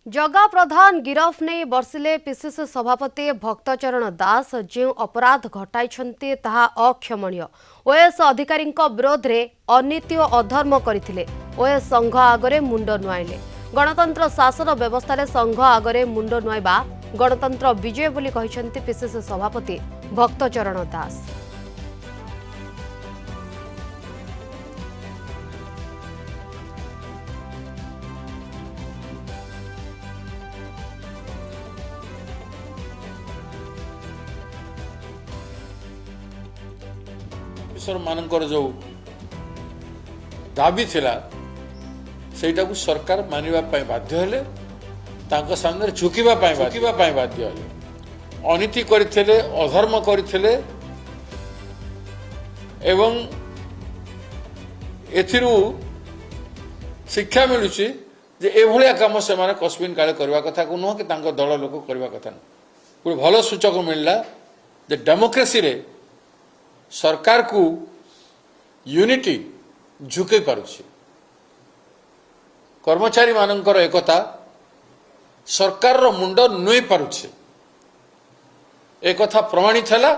जगा प्रधान गिरफ नहीं बर्षिले पीसीसी सभापति भक्तचरण दास जो अपराध घटाई ताहा अक्षमणीय। ओएस अधिकारी विरोध में अनीति और अधर्म करथिले। ओएस संघ आगरे मुंड नुआइले। गणतंत्र शासन व्यवस्था संघ आगरे मुंड नुआइबा गणतंत्र विजय बोली कहिसेंति पीसीसी सभापति भक्तचरण दास। ऑफिसर मानकर जो दाबी थिला सेटा को सरकार मानिबा पई बाध्य हेले तांको सामने झुकिबा पई बाध्य हेले। अनीति करथिले, अधर्म करथिले एवं एथिरु शिक्षा मिलुची जे एभलिया काम से माने कस्मिन काले करबा कथा को न कि तांको दल लोक करबा कथा न। कोइ भलो सूचक मिलला जे डेमोक्रेसी रे सरकार को यूनिटी झुके पारुछि। कर्मचारी मानकर एकता सरकार रो मुंड नुई पारुछि। एक कथा प्रमाणित है।